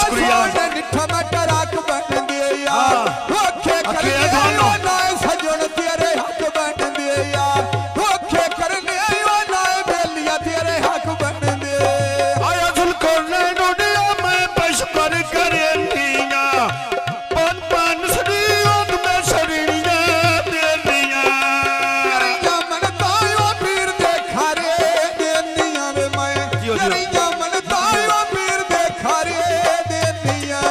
शुक्रिया निठा मैं टराक बन दिया ओखे करने आयो ना सजन तेरे हक बन दिया ओखे करने आयो ना बेलिया तेरे हक बन दे आया जुलकरनैन दुनिया में बश कर करनिया पन पन सदियों में सड़निया तेरिया तेरिया मन तायो पीर देखा रे देनिया वे मैं तेरिया मन तायो पीर देखा रे देनिया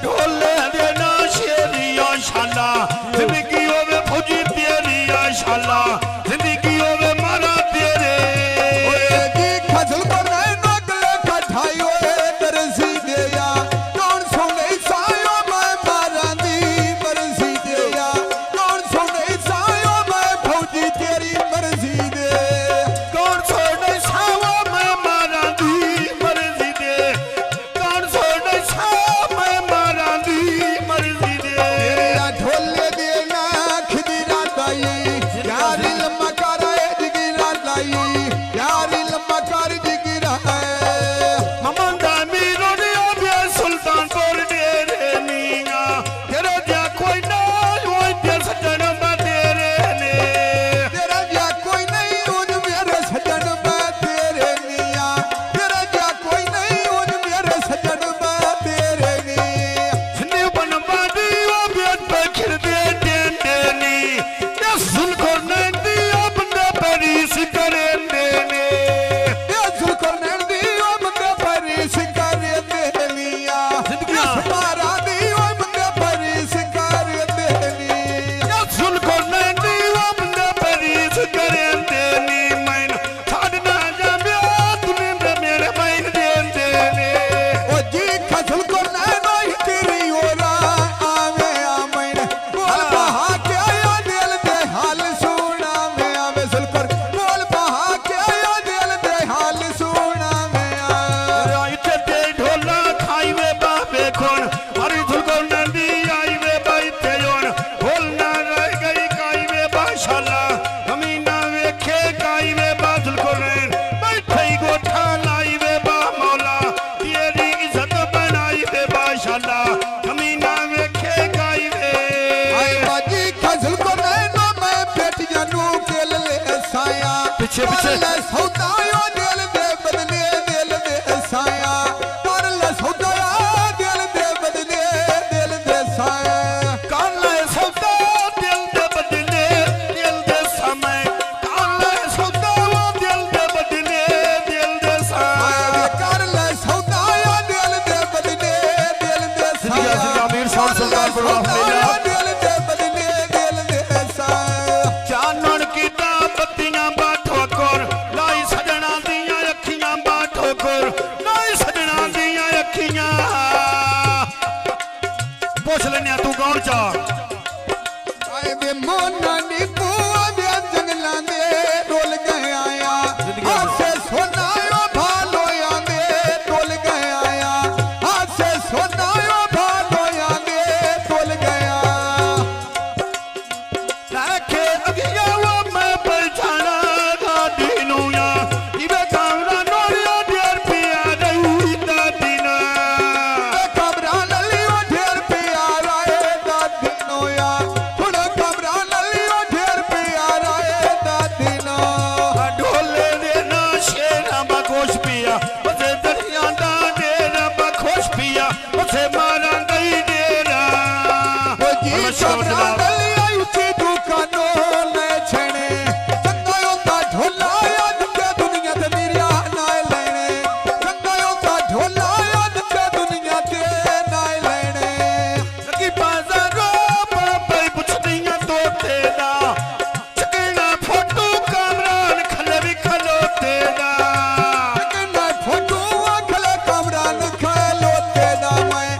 ढोले देना शेरिया शाला जिंदगी होवे फौजी तेरिया शाला जिंदगी होवे मारा तेरे ओए जी खजल करनैन अगले कठायो तरसी दिया कौन सुने सायो मैं मारा दी मर्जी दिया कौन सुने सायो मैं फौजी तेरी मर्जी दे कौन छोड़े सावा मैं मारा दी मर्जी दे कौन छोड़े सावा मैं मारा दी मर्जी दे तेरा ढोले देना खिदीरा दाई यारी लम्मा कारा जिगिरा लाई यारी लम्मा कार जिगिरा ममंदा मीरो ने अबे सुल्तानपुर डेरे नीया तेरे जा कोई ना ओए ते सजन बा तेरे ने तेरा जा कोई नहीं उन मेरे सजन बा तेरे निया तेरा जा कोई नहीं उन मेरे सजन बा तेरे निया ने बनवा दी अबे बखिर दे देनी ये जुलकरनैन दी अपने परिस करे देने ये जुलकरनैन दी ओ बंदे परिस करे देनिया जिंदगियां। इस मारा दी ओ बंदे परिस करे देनिया या जुलकरनैन दी अपने परिस करे देनी मैन छाड़ना जाबिया तूने मेरे मैन दे देने ओ जी खजल करनैन ओही तेरी ओरा आवे आमैन बोल बहा के आया दिल दे हाल सुना में आवे जुलकर बोल बहा के आया दिल दे हाल सुना में आवे राइते ते ढोला खाई वे बाबे खोन हरी जुलकरनैन दी आई वे बाइते योन ढोल ना रह गई काई वे बाशाला कमीना वेखे काई वे बा जुलकरनैन बैठे गोठा लाई वे बा मौला तेरी इज्जत बनाई वे बाशाला कमीना वेखे काई वे आए बाजी खजल करनैन मैं बेटियां नू केल ले साया पीछे, पीछे। ले सौदायो दिल दे बदले दिल दे साया कर ले सौदाया दिल दे बदले दिल दे साया काले सौदा दिल दे बदले दिल दे समय काले सौदा दिल दे बदले दिल दे समय कर ले सौदाया दिल दे बदले दिल दे साया अमीर शान सुल्तानपुर सौदाया दिल दे बदले दिल दे साया चानन कीता बत्तियां बाठो कर लाई सजना दियां अखियां बाठो कर लाई सजना दियां अखियां पूछ लेने तू कौन चा आए वे मोना नी बुआ दे जंगलां दे डोल गए आया हासे सोनायो भालोया दे डोल गए आया हासे सोनायो भालोया दे डोल गया लाखे अगिया वो मैं पहचाना गाड़ी नुया इबे कामरा नोरिया देर पिया रही दादीना कमरा ललियो ढेर प्यारा है दादी नोया थोड़ा कमरा ललियो ढेर प्यारा है दादी नो ढोले देना शेरा बखोश पिया उसे दरिया दा देना बखोश पिया उसे मारा गई देना ओ जी कमरा ललियो उची दुकानो ले छने चंगायो दा ढोला याद के दुनिया ते मेरिया नाय लेने चंगायो दा ढोला याद के दुनिया ते नाय लेने लगी बाजारो बाबा पुछदियां तो तेरा चकना फोटो कामरान खले भी खलो तेरा ना फोटो अखले कमरा न खेलो तेरा मैं